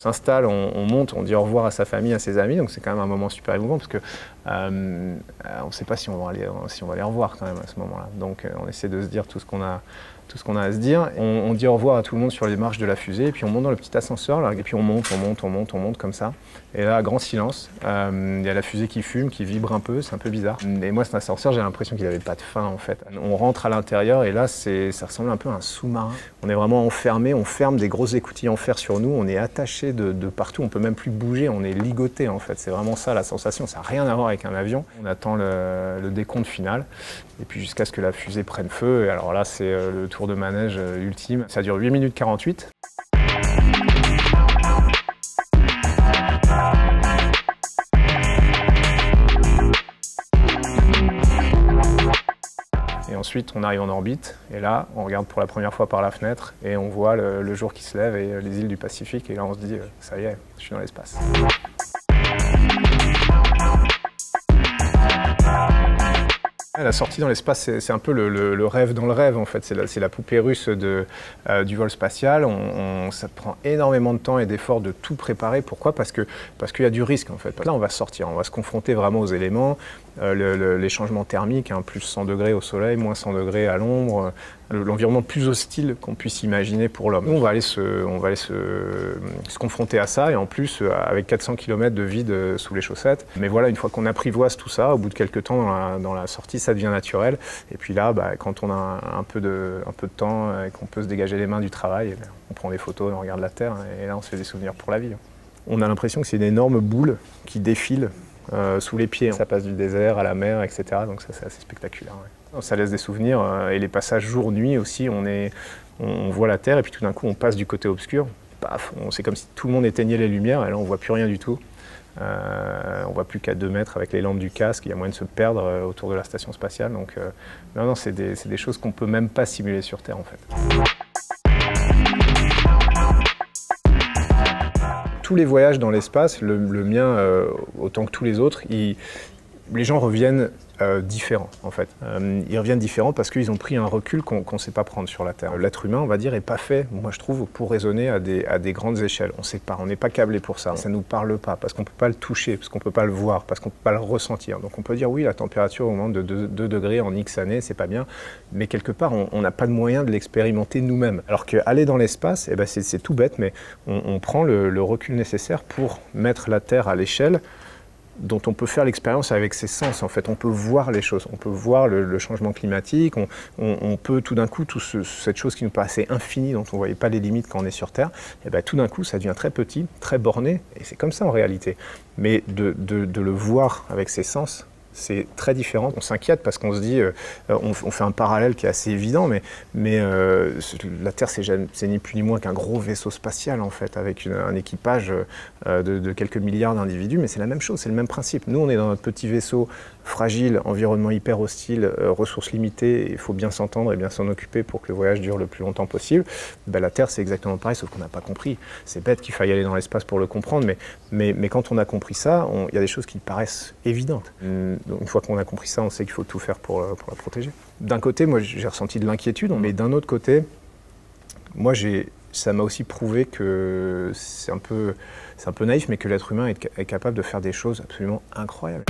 s'installe, on monte, on dit au revoir à sa famille, à ses amis, donc c'est quand même un moment super émouvant parce que on ne sait pas si on va les revoir quand même à ce moment-là. Donc on essaie de se dire tout ce qu'on a à se dire. On dit au revoir à tout le monde sur les marches de la fusée, et puis on monte dans le petit ascenseur, là, et puis on monte comme ça. Et là, grand silence, il y a la fusée qui fume, qui vibre un peu, c'est un peu bizarre. Et moi, cet ascenseur, j'ai l'impression qu'il n'avait pas de fin en fait. On rentre à l'intérieur et là, ça ressemble un peu à un sous-marin. On est vraiment enfermé, on ferme des grosses écoutilles en fer sur nous, on est attaché de partout, on peut même plus bouger, on est ligoté en fait. C'est vraiment ça la sensation, ça n'a rien à voir avec un avion. On attend le décompte final, et puis jusqu'à ce que la fusée prenne feu. Et alors là, c'est le tour de manège ultime. Ça dure 8 minutes 48. Et ensuite, on arrive en orbite, et là, on regarde pour la première fois par la fenêtre, et on voit le jour qui se lève et les îles du Pacifique, et là, on se dit, ça y est, je suis dans l'espace. La sortie dans l'espace, c'est un peu le rêve dans le rêve en fait, c'est la poupée russe du vol spatial. Ça prend énormément de temps et d'efforts de tout préparer. Pourquoi? Parce qu'il y a du risque en fait. Là on va sortir, on va se confronter vraiment aux éléments, les changements thermiques, hein, plus 100 degrés au soleil, moins 100 degrés à l'ombre, l'environnement le plus hostile qu'on puisse imaginer pour l'homme. On va aller se confronter à ça, et en plus avec 400 km de vide sous les chaussettes. Mais voilà, une fois qu'on apprivoise tout ça, au bout de quelques temps dans la sortie, ça devient naturel. Et puis là, quand on a un peu de temps et qu'on peut se dégager les mains du travail, on prend des photos et on regarde la Terre, et là on se fait des souvenirs pour la vie. On a l'impression que c'est une énorme boule qui défile sous les pieds. Ça passe du désert à la mer, etc. Donc ça, c'est assez spectaculaire. Ouais. Ça laisse des souvenirs, et les passages jour-nuit aussi, on voit la Terre et puis tout d'un coup on passe du côté obscur. Paf, c'est comme si tout le monde éteignait les lumières, et là on voit plus rien du tout. On voit plus qu'à 2 mètres avec les lampes du casque, il y a moyen de se perdre autour de la station spatiale. Donc non, c'est des choses qu'on peut même pas simuler sur Terre en fait. Tous les voyages dans l'espace, le mien autant que tous les autres, les gens reviennent différents en fait. Ils reviennent différents parce qu'ils ont pris un recul qu'on ne sait pas prendre sur la Terre. L'être humain, on va dire, n'est pas fait, moi je trouve, pour raisonner à des grandes échelles. On ne sait pas, on n'est pas câblé pour ça. Ça ne nous parle pas, parce qu'on ne peut pas le toucher, parce qu'on ne peut pas le voir, parce qu'on ne peut pas le ressentir. Donc on peut dire oui, la température augmente de 2 degrés en X années, c'est pas bien, mais quelque part on n'a pas de moyen de l'expérimenter nous-mêmes. Alors qu'aller dans l'espace, eh ben, c'est tout bête, mais on prend le recul nécessaire pour mettre la Terre à l'échelle dont on peut faire l'expérience avec ses sens. En fait, on peut voir les choses, on peut voir le changement climatique, on peut tout d'un coup, cette chose qui nous paraissait infinie, dont on ne voyait pas les limites quand on est sur Terre, et bien, tout d'un coup, ça devient très petit, très borné, et c'est comme ça en réalité. Mais de le voir avec ses sens, c'est très différent. On s'inquiète parce qu'on se dit, on fait un parallèle qui est assez évident, mais la Terre, c'est ni plus ni moins qu'un gros vaisseau spatial, en fait, avec un équipage de quelques milliards d'individus, mais c'est la même chose, c'est le même principe. Nous, on est dans notre petit vaisseau fragile, environnement hyper hostile, ressources limitées, il faut bien s'entendre et bien s'en occuper pour que le voyage dure le plus longtemps possible. Ben, la Terre, c'est exactement pareil, sauf qu'on n'a pas compris. C'est bête qu'il faille aller dans l'espace pour le comprendre, mais quand on a compris ça, il y a des choses qui paraissent évidentes. Donc, une fois qu'on a compris ça, on sait qu'il faut tout faire pour la protéger. D'un côté, moi, j'ai ressenti de l'inquiétude, mais d'un autre côté, moi, ça m'a aussi prouvé que c'est un peu naïf, mais que l'être humain est capable de faire des choses absolument incroyables.